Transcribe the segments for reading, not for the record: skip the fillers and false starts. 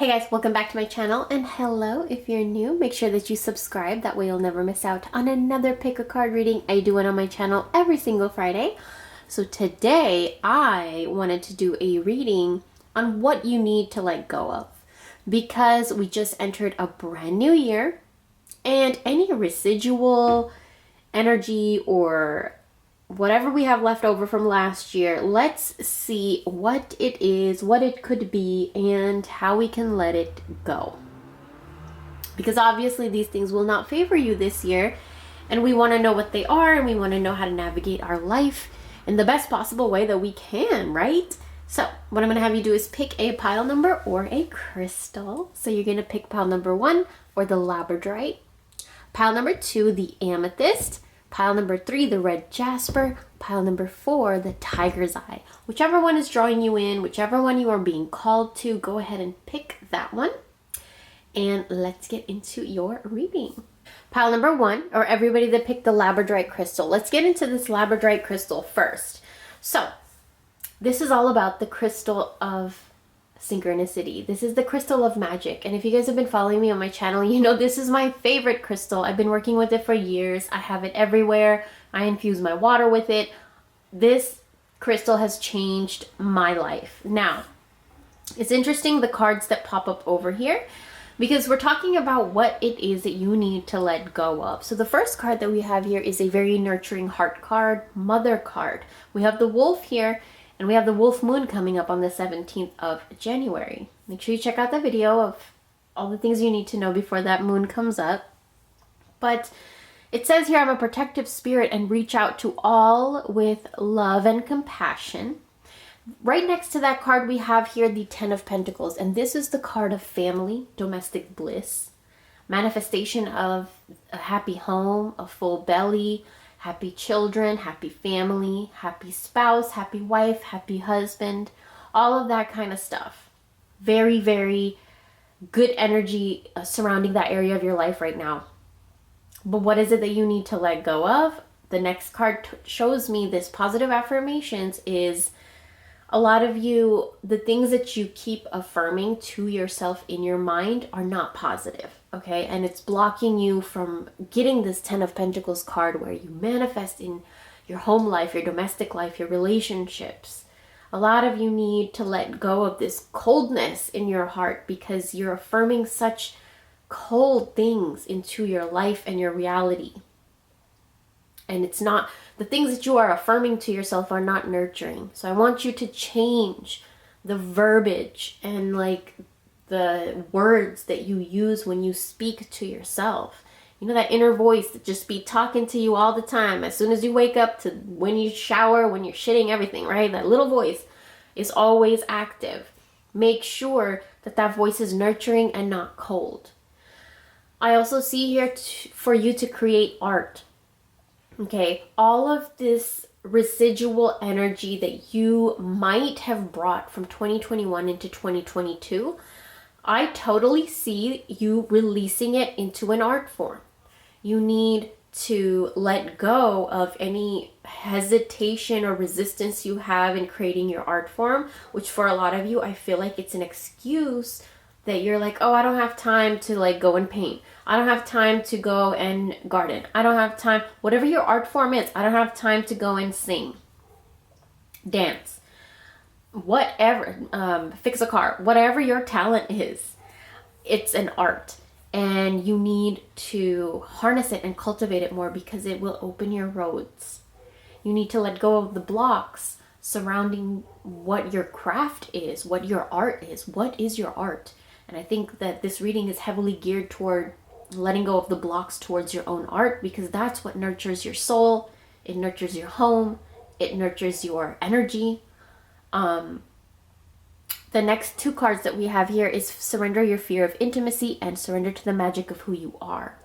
Hey guys, welcome back to my channel, and hello if you're new. Make sure that you subscribe, that way you'll never miss out on another pick a card reading. I do it on my channel every single Friday. So today I wanted to do a reading on what you need to let go of, because we just entered a brand new year, and any residual energy or whatever we have left over from last year, let's see what it is, what it could be, and how we can let it go. Because obviously these things will not favor you this year, and we want to know what they are, and we want to know how to navigate our life in the best possible way that we can, right? So what I'm going to have you do is pick a pile number or a crystal. So you're going to pick pile number 1, or the Labradorite. Pile number 2, the Amethyst. Pile number 3, the red Jasper. Pile number 4, the tiger's eye. Whichever one is drawing you in, whichever one you are being called to, go ahead and pick that one. And let's get into your reading. Pile number 1, or everybody that picked the Labradorite crystal. Let's get into this Labradorite crystal first. So, this is all about the crystal of synchronicity. This is the crystal of magic, and if you guys have been following me on my channel, you know this is my favorite crystal. I've been working with it for years. I have it everywhere. I infuse my water with it. This crystal has changed my life. Now, it's interesting the cards that pop up over here, because we're talking about what it is that you need to let go of. So the first card that we have here is a very nurturing heart card, mother card. We have the wolf here, and we have the wolf moon coming up on the 17th of January. Make sure you check out the video of all the things you need to know before that moon comes up. But it says here, I'm a protective spirit and reach out to all with love and compassion. Right next to that card, we have here the 10 of Pentacles. And this is the card of family, domestic bliss, manifestation of a happy home, a full belly, happy children, happy family, happy spouse, happy wife, happy husband, all of that kind of stuff. Very, very good energy surrounding that area of your life right now. But what is it that you need to let go of? The next card shows me this positive affirmations is a lot of you, the things that you keep affirming to yourself in your mind are not positive. Okay, and it's blocking you from getting this 10 of Pentacles card where you manifest in your home life, your domestic life, your relationships. A lot of you need to let go of this coldness in your heart because you're affirming such cold things into your life and your reality. And it's not, the things that you are affirming to yourself are not nurturing. So I want you to change the verbiage and like the words that you use when you speak to yourself. You know, that inner voice that just be talking to you all the time. As soon as you wake up to when you shower, when you're shitting, everything, right? That little voice is always active. Make sure that that voice is nurturing and not cold. I also see here for you to create art. Okay, all of this residual energy that you might have brought from 2021 into 2022, I totally see you releasing it into an art form. You need to let go of any hesitation or resistance you have in creating your art form, which for a lot of you, I feel like it's an excuse that you're like, oh, I don't have time to like go and paint. I don't have time to go and garden. I don't have time, whatever your art form is, I don't have time to go and sing, dance, whatever, fix a car, whatever your talent is, it's an art. And you need to harness it and cultivate it more because it will open your roads. You need to let go of the blocks surrounding what your craft is, what your art is. What is your art? And I think that this reading is heavily geared toward letting go of the blocks towards your own art, because that's what nurtures your soul. It nurtures your home. It nurtures your energy. The next two cards that we have here is surrender your fear of intimacy and surrender to the magic of who you are.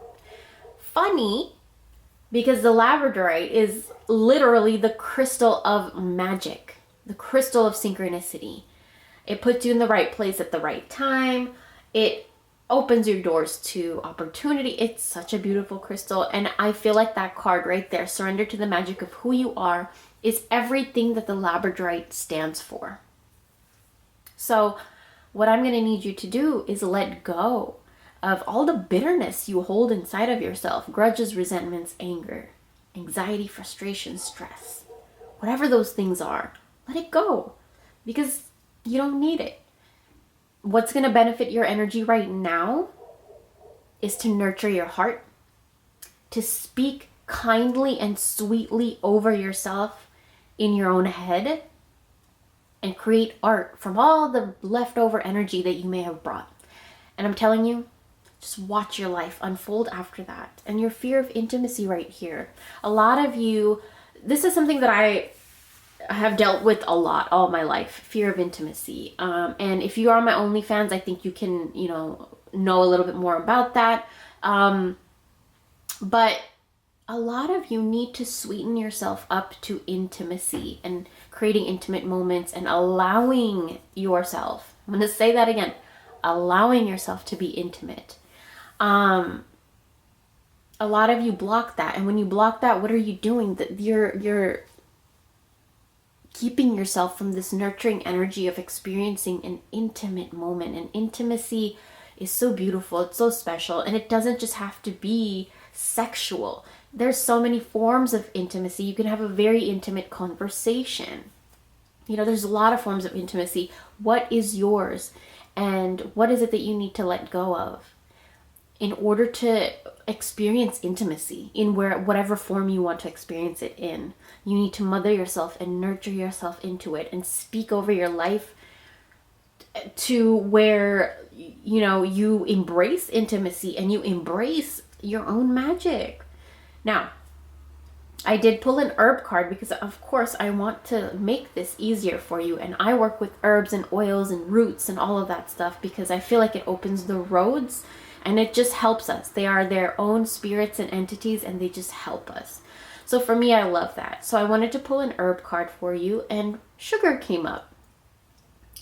Funny, because the Labradorite is literally the crystal of magic, the crystal of synchronicity. It puts you in the right place at the right time. It opens your doors to opportunity. It's such a beautiful crystal. And I feel like that card right there, surrender to the magic of who you are, is everything that the Labradorite stands for. So what I'm going to need you to do is let go of all the bitterness you hold inside of yourself, grudges, resentments, anger, anxiety, frustration, stress, whatever those things are. Let it go because you don't need it. What's going to benefit your energy right now is to nurture your heart, to speak kindly and sweetly over yourself in your own head, and create art from all the leftover energy that you may have brought. And I'm telling you, just watch your life unfold after that. And your fear of intimacy right here. A lot of you, this is something that I have dealt with a lot all my life, fear of intimacy. And if you are on my OnlyFans, I think you can, know a little bit more about that. But a lot of you need to sweeten yourself up to intimacy and creating intimate moments and allowing yourself, I'm going to say that again, allowing yourself to be intimate. A lot of you block that. And when you block that, what are you doing? That you're keeping yourself from this nurturing energy of experiencing an intimate moment. And intimacy is so beautiful. It's so special. And it doesn't just have to be sexual. There's so many forms of intimacy. You can have a very intimate conversation. There's a lot of forms of intimacy. What is yours? And what is it that you need to let go of in order to experience intimacy in whatever form you want to experience it in? You need to mother yourself and nurture yourself into it and speak over your life to where, you embrace intimacy and you embrace your own magic. Now, I did pull an herb card because, of course, I want to make this easier for you. And I work with herbs and oils and roots and all of that stuff because I feel like it opens the roads and it just helps us. They are their own spirits and entities and they just help us. So for me, I love that. So I wanted to pull an herb card for you and sugar came up.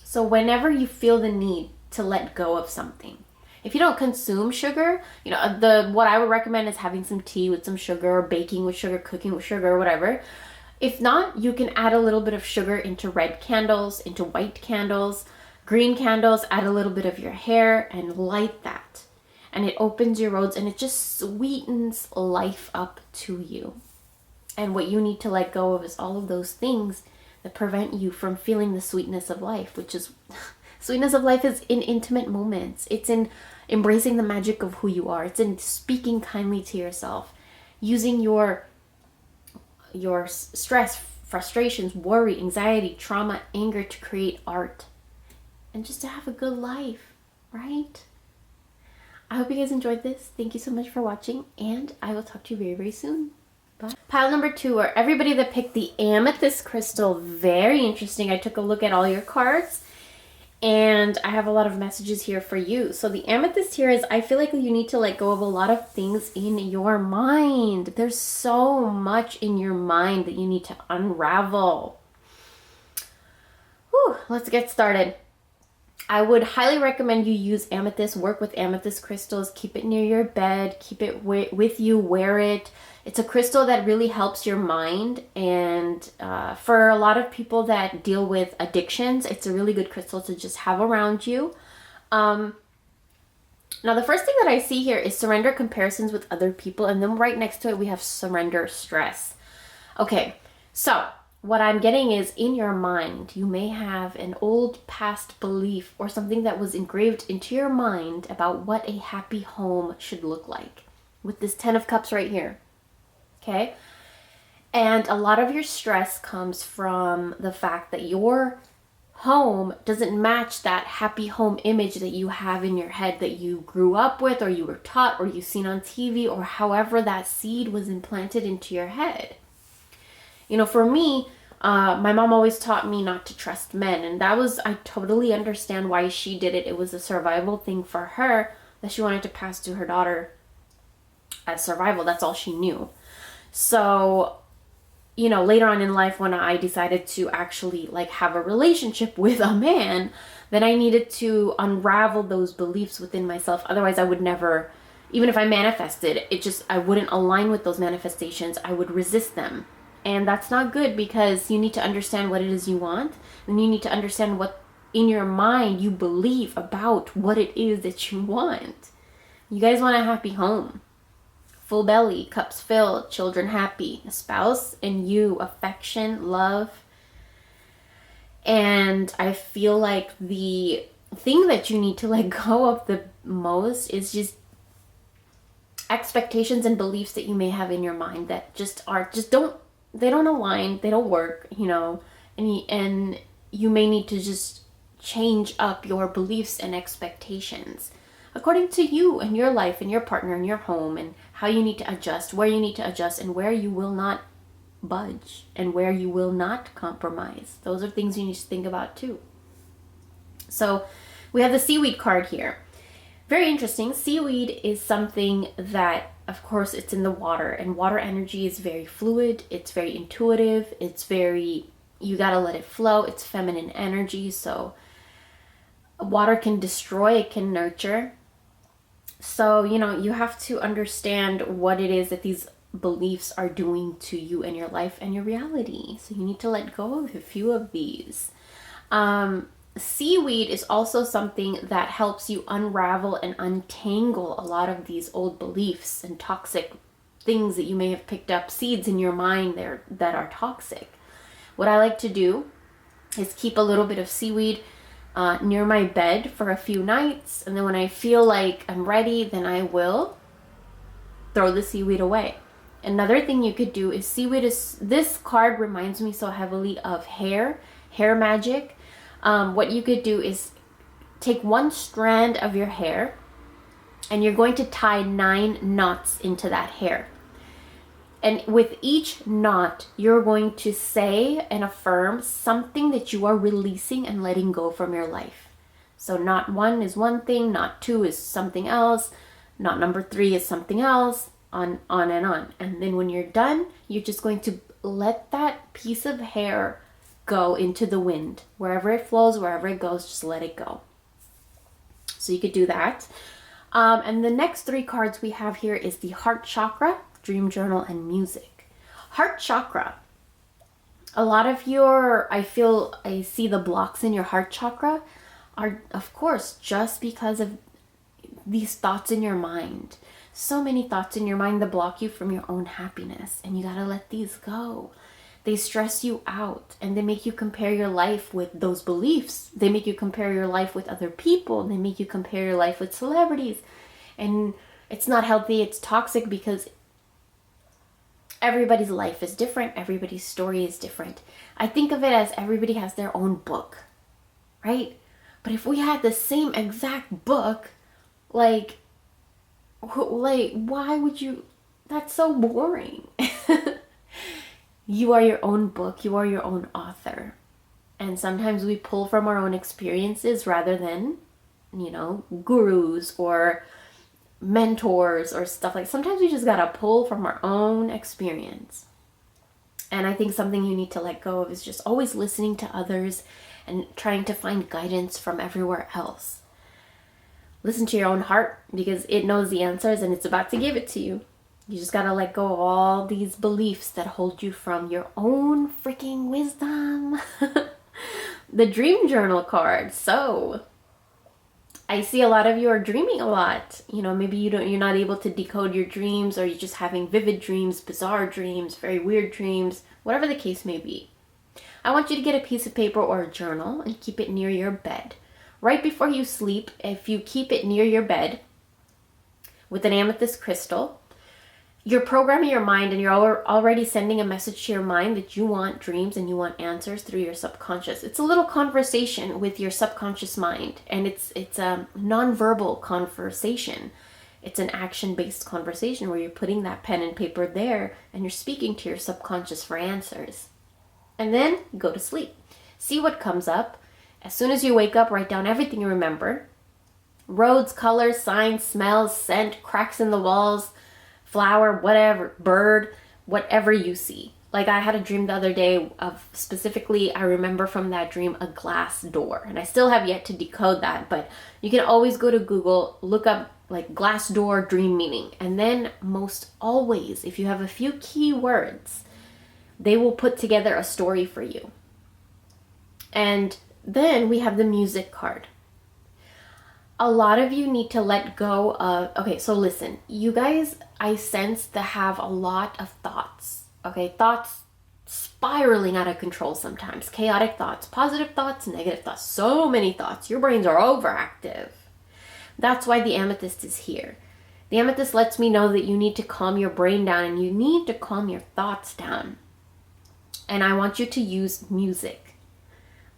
So whenever you feel the need to let go of something, if you don't consume sugar, what I would recommend is having some tea with some sugar or baking with sugar, cooking with sugar or whatever. If not, you can add a little bit of sugar into red candles, into white candles, green candles, add a little bit of your hair and light that. And it opens your roads and it just sweetens life up to you. And what you need to let go of is all of those things that prevent you from feeling the sweetness of life, which is sweetness of life is in intimate moments. It's in embracing the magic of who you are. It's in speaking kindly to yourself, using your stress, frustrations, worry, anxiety, trauma, anger to create art and just to have a good life, right? I hope you guys enjoyed this. Thank you so much for watching and I will talk to you very, very soon. Bye. Pile number 2 are everybody that picked the Amethyst crystal. Very interesting. I took a look at all your cards. And I have a lot of messages here for you. So the amethyst here is, I feel like you need to let go of a lot of things in your mind. There's so much in your mind that you need to unravel. Whew, let's get started. I would highly recommend you use amethyst, work with amethyst crystals, keep it near your bed, keep it with you, wear it. It's a crystal that really helps your mind, and for a lot of people that deal with addictions, it's a really good crystal to just have around you. Now, the first thing that I see here is surrender comparisons with other people, and then right next to it, we have surrender stress. Okay, so what I'm getting is in your mind, you may have an old past belief or something that was engraved into your mind about what a happy home should look like with this 10 of Cups right here. Okay, and a lot of your stress comes from the fact that your home doesn't match that happy home image that you have in your head that you grew up with or you were taught or you've seen on TV or however that seed was implanted into your head. For me, my mom always taught me not to trust men, and I totally understand why she did it. It was a survival thing for her that she wanted to pass to her daughter as survival. That's all she knew. So, later on in life when I decided to actually have a relationship with a man, then I needed to unravel those beliefs within myself. Otherwise, I would never, even if I manifested, I wouldn't align with those manifestations. I would resist them. And that's not good because you need to understand what it is you want. And you need to understand what in your mind you believe about what it is that you want. You guys want a happy home. Full belly, cups filled, children happy, a spouse and you, affection, love. And I feel like the thing that you need to let go of the most is just expectations and beliefs that you may have in your mind that they don't align, they don't work, and you may need to just change up your beliefs and expectations according to you and your life and your partner and your home, and how you need to adjust, where you need to adjust, and where you will not budge and where you will not compromise. Those are things you need to think about too. So we have the seaweed card here. Very interesting. Seaweed is something that, of course, it's in the water, and water energy is very fluid. It's very intuitive. You gotta let it flow. It's feminine energy. So water can destroy, it can nurture. So, you have to understand what it is that these beliefs are doing to you and your life and your reality. So you need to let go of a few of these. Seaweed is also something that helps you unravel and untangle a lot of these old beliefs and toxic things that you may have picked up, seeds in your mind there that are toxic. What I like to do is keep a little bit of seaweed near my bed for a few nights, and then when I feel like I'm ready, then I will throw the seaweed away. Another thing you could do is this card reminds me so heavily of hair magic. What you could do is take one strand of your hair and you're going to tie 9 knots into that hair. And with each knot, you're going to say and affirm something that you are releasing and letting go from your life. So knot 1 is one thing, knot 2 is something else, knot number 3 is something else, on and on. And then when you're done, you're just going to let that piece of hair go into the wind. Wherever it flows, wherever it goes, just let it go. So you could do that. And the next 3 cards we have here is the heart chakra, dream journal, and music. Heart chakra. A lot of I see the blocks in your heart chakra are, of course, just because of these thoughts in your mind. So many thoughts in your mind that block you from your own happiness, and you gotta let these go. They stress you out, and they make you compare your life with those beliefs. They make you compare your life with other people. They make you compare your life with celebrities. And it's not healthy, it's toxic, because everybody's life is different. Everybody's story is different. I think of it as everybody has their own book, right? But if we had the same exact book, like why would you? That's so boring. You are your own book. You are your own author. And sometimes we pull from our own experiences rather than, gurus or mentors or stuff like. Sometimes we just gotta pull from our own experience. And I think something you need to let go of is just always listening to others and trying to find guidance from everywhere else. Listen to your own heart, because it knows the answers and it's about to give it to you. You just gotta let go of all these beliefs that hold you from your own freaking wisdom. The dream journal card. So I see a lot of you are dreaming a lot. Maybe you're not able to decode your dreams, or you're just having vivid dreams, bizarre dreams, very weird dreams, whatever the case may be. I want you to get a piece of paper or a journal and keep it near your bed. Right before you sleep, if you keep it near your bed with an amethyst crystal, you're programming your mind, and you're already sending a message to your mind that you want dreams and you want answers through your subconscious. It's a little conversation with your subconscious mind, and it's a nonverbal conversation. It's an action-based conversation where you're putting that pen and paper there and you're speaking to your subconscious for answers. And then go to sleep. See what comes up. As soon as you wake up, write down everything you remember. Roads, colors, signs, smells, scent, cracks in the walls, flower, whatever, bird, whatever you see. Like I had a dream the other day of specifically, I remember from that dream, a glass door. And I still have yet to decode that, but you can always go to Google, look up like glass door dream meaning. And then most always, if you have a few keywords, they will put together a story for you. And Then we have the music card. A lot of you need to let go of, okay, so listen, you guys, I sense to have a lot of thoughts, okay? Thoughts spiraling out of control sometimes. Chaotic thoughts, positive thoughts, negative thoughts, so many thoughts. Your brains are overactive. That's why the amethyst is here. The amethyst lets me know that you need to calm your brain down and you need to calm your thoughts down. And I want you to use music.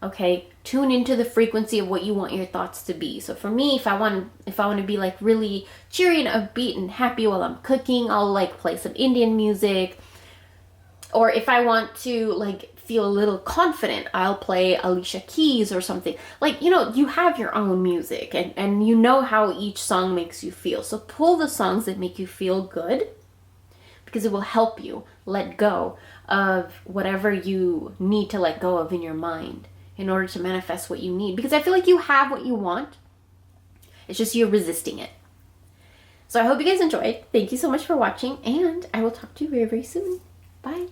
Okay, tune into the frequency of what you want your thoughts to be. So for me, if I want to be like really cheery and upbeat and happy while I'm cooking, I'll like play some Indian music. Or if I want to like feel a little confident, I'll play Alicia Keys or something. Like, you know, you have your own music and you know how each song makes you feel. So pull the songs that make you feel good, because it will help you let go of whatever you need to let go of in your mind in order to manifest what you need. Because I feel like you have what you want. It's just you're resisting it. So I hope you guys enjoyed. Thank you so much for watching, and I will talk to you very, very soon. Bye.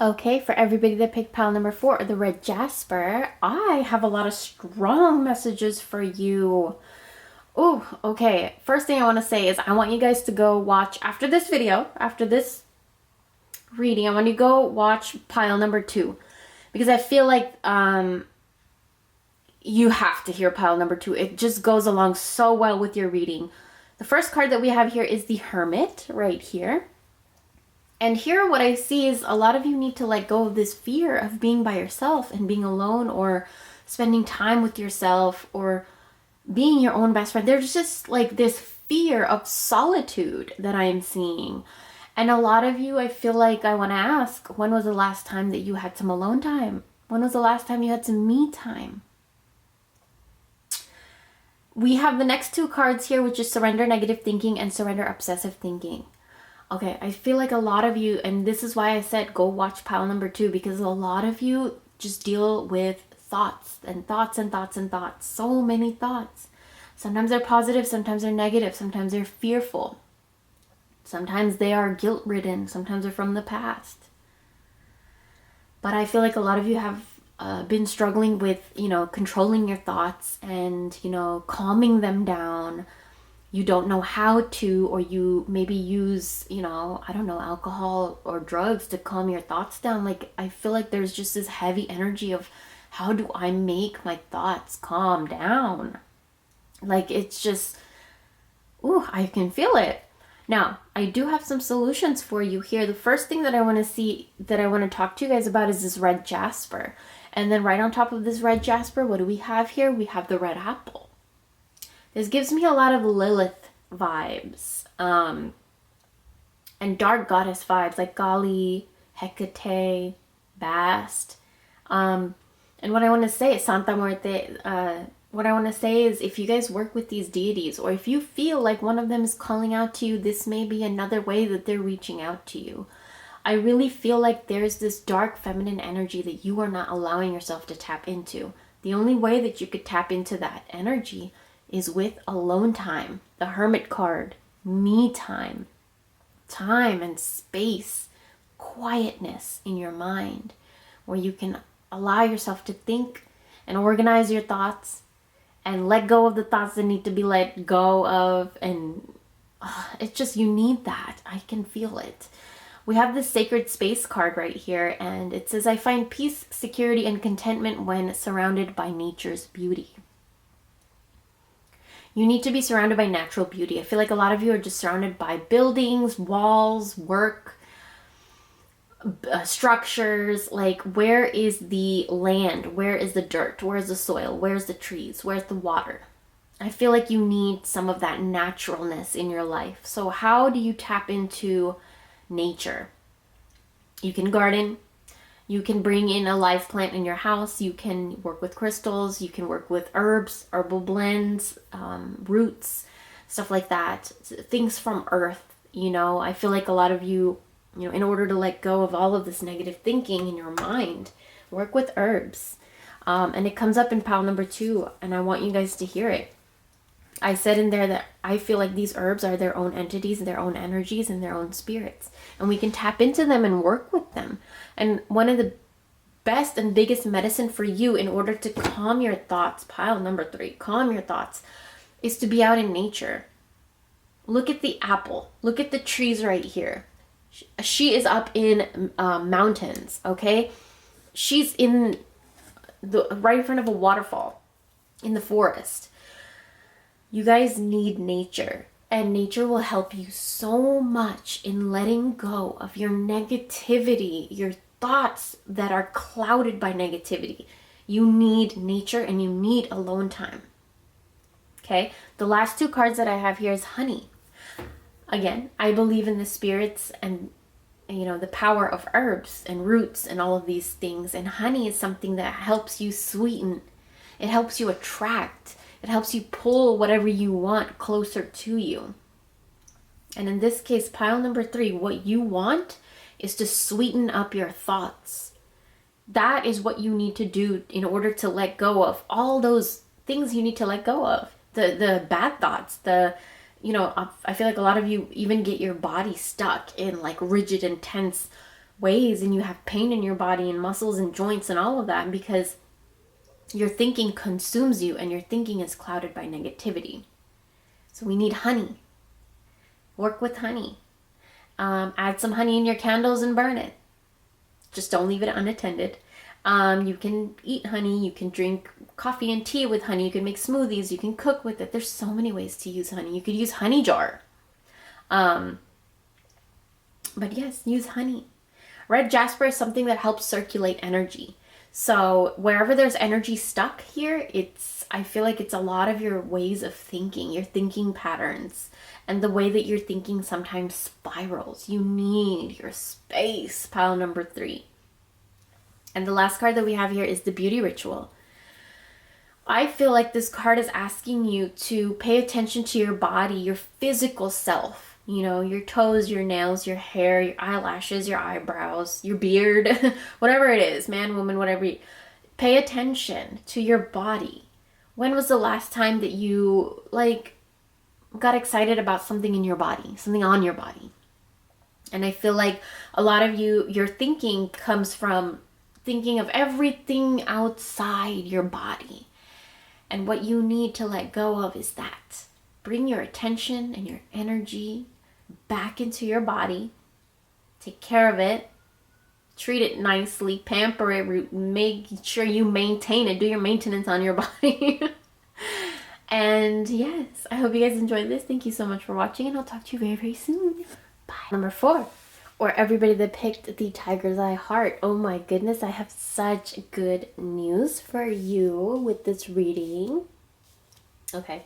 Okay, for everybody that picked pile number 4, the red Jasper, I have a lot of strong messages for you. Oh, okay. First thing I want to say is I want you guys to go watch, after this video, after this reading, I want you to go watch pile number 2. Because I feel like you have to hear pile number 2. It just goes along so well with your reading. The first card that we have here is the Hermit, right here. And here what I see is a lot of you need to let go of this fear of being by yourself and being alone, or spending time with yourself, or being your own best friend. There's just like this fear of solitude that I am seeing. And a lot of you, I feel like I want to ask, when was the last time that you had some alone time? When was the last time you had some me time? We have the next 2 cards here, which is surrender negative thinking and surrender obsessive thinking. Okay, I feel like a lot of you, and this is why I said go watch pile number 2, because a lot of you just deal with thoughts and thoughts and thoughts and thoughts. So many thoughts. Sometimes they're positive, sometimes they're negative, sometimes they're fearful. Sometimes they are guilt-ridden. Sometimes they're from the past. But I feel like a lot of you have been struggling with, you know, controlling your thoughts and, you know, calming them down. You don't know how to, or you maybe use, you know, I don't know, alcohol or drugs to calm your thoughts down. Like, I feel like there's just this heavy energy of, how do I make my thoughts calm down? Like, it's just, ooh, I can feel it. Now, I do have some solutions for you here. The first thing that I want to talk to you guys about is this red Jasper. And then right on top of this red Jasper, what do we have here? We have the red apple. This gives me a lot of Lilith vibes. And dark goddess vibes, like Kali, Hecate, Bast. And what I want to say is Santa Muerte. What I want to say is, if you guys work with these deities, or if you feel like one of them is calling out to you, this may be another way that they're reaching out to you. I really feel like there's this dark feminine energy that you are not allowing yourself to tap into. The only way that you could tap into that energy is with alone time. The Hermit card, me time. Time and space, quietness in your mind, where you can allow yourself to think and organize your thoughts and let go of the thoughts that need to be let go of. And it's just, you need that. I can feel it. We have this sacred space card right here, and it says, I find peace, security, and contentment when surrounded by nature's beauty. You need to be surrounded by natural beauty. I feel like a lot of you are just surrounded by buildings, walls, work, structures. Like, where is the land? Where is the dirt? Where's the soil? Where's the trees? Where's the water? I feel like you need some of that naturalness in your life. So how do you tap into nature? You can garden. You can bring in a live plant in your house. You can work with crystals. You can work with herbs, herbal blends, roots, stuff like that. Things from earth, you know. I feel like a lot of you, you know, in order to let go of all of this negative thinking in your mind, work with herbs. And it comes up in pile number 2, and I want you guys to hear it. I said in there that I feel like these herbs are their own entities, their own energies, and their own spirits. And we can tap into them and work with them. And one of the best and biggest medicine for you in order to calm your thoughts, pile number 3, calm your thoughts, is to be out in nature. Look at the apple. Look at the trees right here. She is up in mountains, okay? She's in right in front of a waterfall in the forest. You guys need nature, and nature will help you so much in letting go of your negativity, your thoughts that are clouded by negativity. You need nature and you need alone time. Okay, the last 2 cards that I have here is honey. Again, I believe in the spirits and the power of herbs and roots and all of these things. And honey is something that helps you sweeten. It helps you attract. It helps you pull whatever you want closer to you. And in this case, pile number 3, what you want is to sweeten up your thoughts. That is what you need to do in order to let go of all those things you need to let go of. The bad thoughts, I feel like a lot of you even get your body stuck in like rigid and tense ways, and you have pain in your body and muscles and joints and all of that because your thinking consumes you and your thinking is clouded by negativity. So we need honey. Work with honey. Add some honey in your candles and burn it. Just don't leave it unattended. You can eat honey. You can drink coffee and tea with honey. You can make smoothies. You can cook with it. There's so many ways to use honey. You could use honey jar. But yes, use honey. Red Jasper is something that helps circulate energy. So wherever there's energy stuck here, I feel like it's a lot of your ways of thinking, your thinking patterns, and the way that you're thinking sometimes spirals. You need your space, pile number 3. And the last card that we have here is the beauty ritual. I feel like this card is asking you to pay attention to your body, your physical self. Your toes, your nails, your hair, your eyelashes, your eyebrows, your beard, whatever it is, man, woman, whatever. Pay attention to your body. When was the last time that you got excited about something in your body, something on your body? And I feel like a lot of your thinking comes from thinking of everything outside your body. And what you need to let go of is that. Bring your attention and your energy back into your body. Take care of it. Treat it nicely. Pamper it. Make sure you maintain it. Do your maintenance on your body. And yes, I hope you guys enjoyed this. Thank you so much for watching, and I'll talk to you very, very soon. Bye. Number 4. Or everybody that picked the Tiger's Eye heart. Oh my goodness, I have such good news for you with this reading. Okay,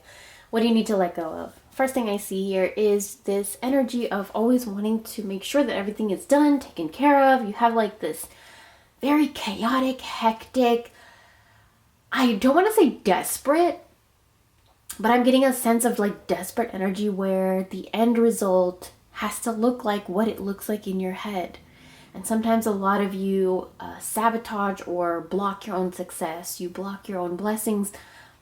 what do you need to let go of? First thing I see here is this energy of always wanting to make sure that everything is done, taken care of. You have this very chaotic, hectic, I don't want to say desperate, but I'm getting a sense of desperate energy where the end result has to look like what it looks like in your head. And sometimes a lot of you sabotage or block your own success. You block your own blessings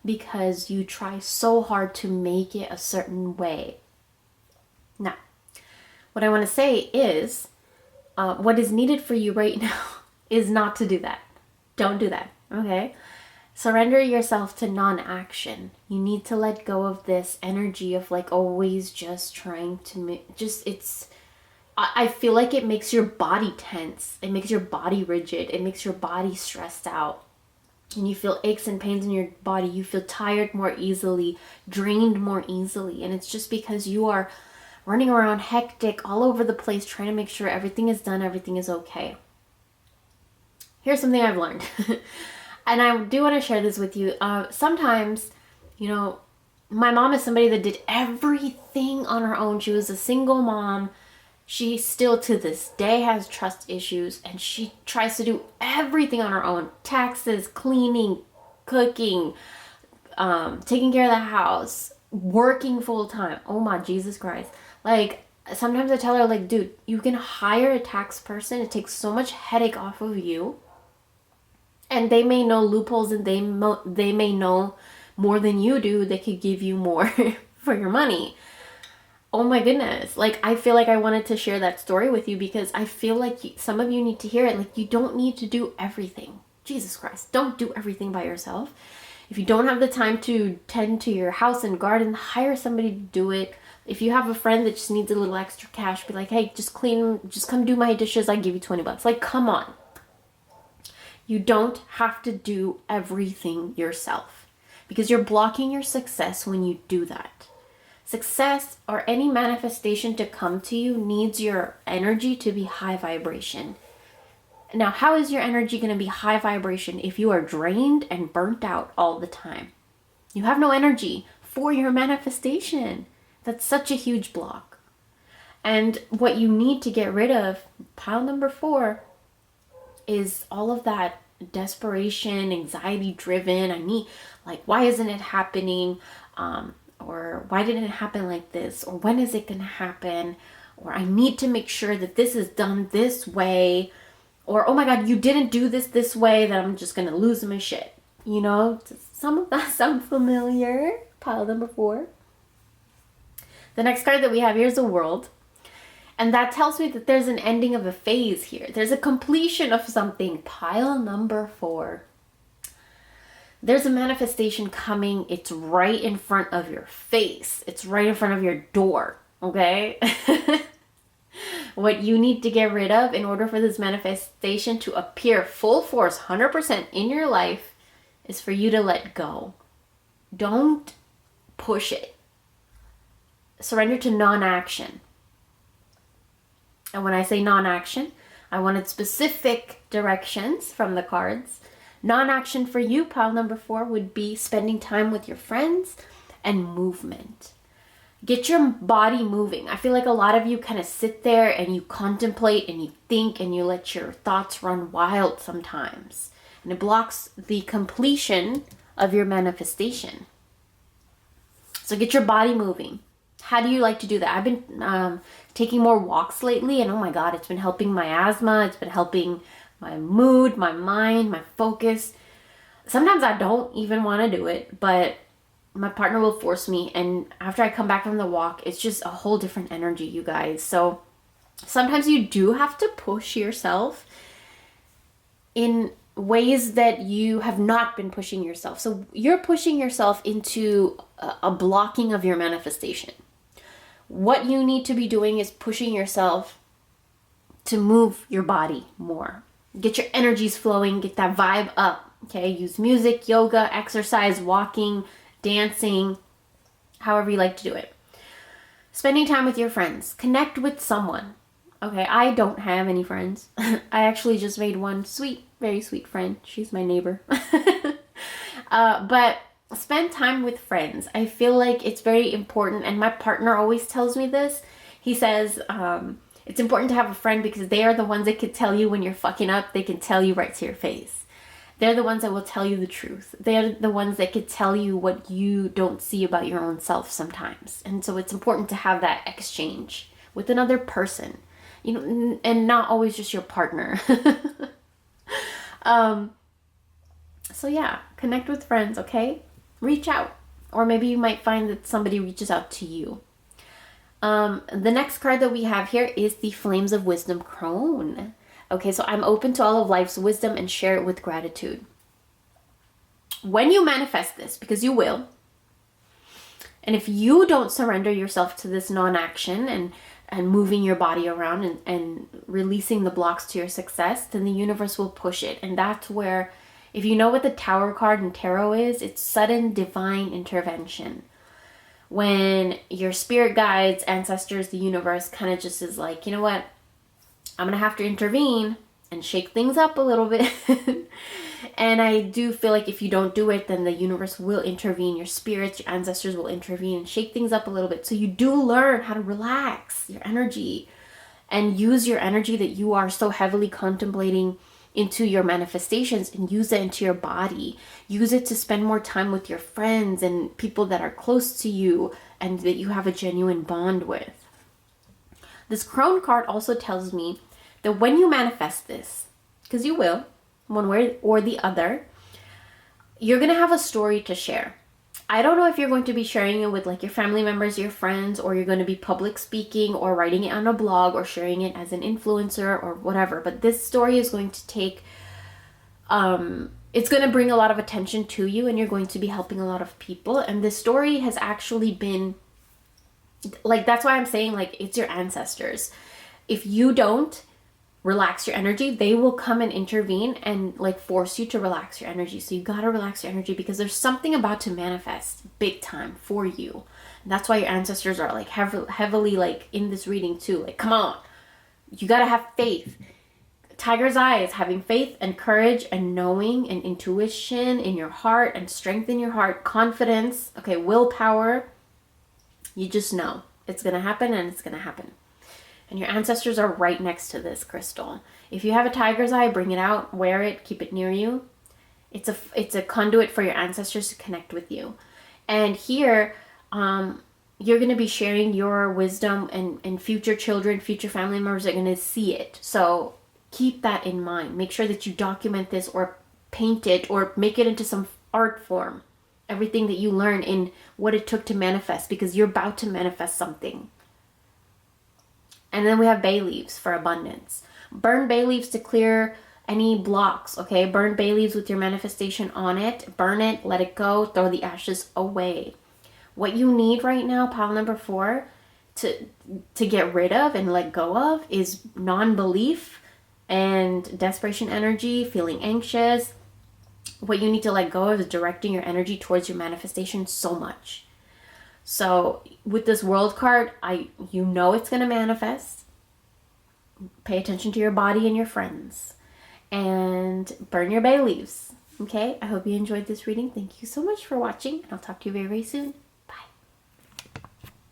because you try so hard to make it a certain way. Now, what I want to say is what is needed for you right now is not to do that. Don't do that, okay? Surrender yourself to non-action. You need to let go of this energy of always just trying to I feel like it makes your body tense. It makes your body rigid. It makes your body stressed out. And you feel aches and pains in your body. You feel tired more easily, drained more easily. And it's just because you are running around hectic all over the place trying to make sure everything is done, everything is okay. Here's something I've learned. And I do want to share this with you. Sometimes, my mom is somebody that did everything on her own. She was a single mom. She still to this day has trust issues, and she tries to do everything on her own. Taxes, cleaning, cooking, taking care of the house, working full time. Oh my Jesus Christ. Sometimes I tell her, dude, you can hire a tax person. It takes so much headache off of you. And they may know loopholes, and they may know more than you do. They could give you more for your money. Oh my goodness. Like, I feel like I wanted to share that story with you because I feel like some of you need to hear it. Like, you don't need to do everything. Jesus Christ. Don't do everything by yourself. If you don't have the time to tend to your house and garden, hire somebody to do it. If you have a friend that just needs a little extra cash, be like, hey, just come do my dishes. I give you $20. Like, come on. You don't have to do everything yourself because you're blocking your success when you do that. Success or any manifestation to come to you needs your energy to be high vibration. Now, how is your energy going to be high vibration if you are drained and burnt out all the time? You have no energy for your manifestation. That's such a huge block. And what you need to get rid of, pile number 4, is all of that desperation, anxiety driven. Why isn't it happening? Or why didn't it happen like this? Or when is it going to happen? Or I need to make sure that this is done this way. Or, oh my God, you didn't do this way, that I'm just going to lose my shit. You know, does some of that sound familiar? Pile number 4. The next card that we have here is the World. And that tells me that there's an ending of a phase here. There's a completion of something. Pile number 4. There's a manifestation coming. It's right in front of your face. It's right in front of your door. Okay? What you need to get rid of in order for this manifestation to appear full force, 100% in your life, is for you to let go. Don't push it. Surrender to non-action. And when I say non-action, I wanted specific directions from the cards. Non-action for you, pile number 4, would be spending time with your friends and movement. Get your body moving. I feel like a lot of you kind of sit there and you contemplate and you think and you let your thoughts run wild sometimes. And it blocks the completion of your manifestation. So get your body moving. How do you like to do that? I've been taking more walks lately, and oh my God, it's been helping my asthma. It's been helping my mood, my mind, my focus. Sometimes I don't even want to do it, but my partner will force me, and after I come back from the walk, it's just a whole different energy, you guys. So sometimes you do have to push yourself in ways that you have not been pushing yourself. So you're pushing yourself into a blocking of your manifestation. What you need to be doing is pushing yourself to move your body more. Get your energies flowing, get that vibe up, okay? Use music, yoga, exercise, walking, dancing, however you like to do it. Spending time with your friends. Connect with someone. Okay, I don't have any friends. I actually just made one sweet, very sweet friend. She's my neighbor. But spend time with friends. I feel like it's very important, and my partner always tells me this. He says, it's important to have a friend because they are the ones that can tell you when you're fucking up. They can tell you right to your face. They're the ones that will tell you the truth. They're the ones that could tell you what you don't see about your own self sometimes. And so it's important to have that exchange with another person, you know, and not always just your partner. So yeah, connect with friends, okay? Reach out. Or maybe you might find that somebody reaches out to you. The next card that we have here is the Flames of Wisdom Crone. Okay, so I'm open to all of life's wisdom and share it with gratitude. When you manifest this, because you will, and if you don't surrender yourself to this non-action and moving your body around and releasing the blocks to your success, then the universe will push it. And that's where, if you know what the Tower card in tarot is, it's sudden divine intervention. When your spirit guides, ancestors, the universe kind of just is like, you know what? I'm going to have to intervene and shake things up a little bit. And I do feel like if you don't do it, then the universe will intervene. Your spirits, your ancestors will intervene and shake things up a little bit. So you do learn how to relax your energy and use your energy that you are so heavily contemplating into your manifestations, and use it into your body. Use it to spend more time with your friends and people that are close to you and that you have a genuine bond with. This Crone card also tells me that when you manifest this, because you will, one way or the other, you're going to have a story to share. I don't know if you're going to be sharing it with like your family members, your friends, or you're going to be public speaking or writing it on a blog or sharing it as an influencer or whatever. But this story is going to take, it's going to bring a lot of attention to you, and you're going to be helping a lot of people. And this story has actually been, like, that's why I'm saying, like, it's your ancestors. If you don't relax your energy, they will come and intervene and like force you to relax your energy. So you got to relax your energy because there's something about to manifest big time for you. And that's why your ancestors are like heavily like in this reading too. Like, come on, you got to have faith. Tiger's eye is having faith and courage and knowing and intuition in your heart and strength in your heart, confidence, okay, willpower. You just know it's going to happen, and it's going to happen. And your ancestors are right next to this crystal. If you have a tiger's eye, bring it out, wear it, keep it near you. It's a conduit for your ancestors to connect with you. And here, you're going to be sharing your wisdom, and future children, future family members are going to see it. So keep that in mind. Make sure that you document this or paint it or make it into some art form. Everything that you learn in what it took to manifest, because you're about to manifest something. And then we have bay leaves for abundance. Burn bay leaves to clear any blocks, okay? Burn bay leaves with your manifestation on it. Burn it, let it go, throw the ashes away. What you need right now, pile number 4, to get rid of and let go of is non-belief and desperation energy, feeling anxious. What you need to let go of is directing your energy towards your manifestation so much. So with this world card, you know it's going to manifest. Pay attention to your body and your friends. And burn your bay leaves. Okay? I hope you enjoyed this reading. Thank you so much for watching. And I'll talk to you very, very soon.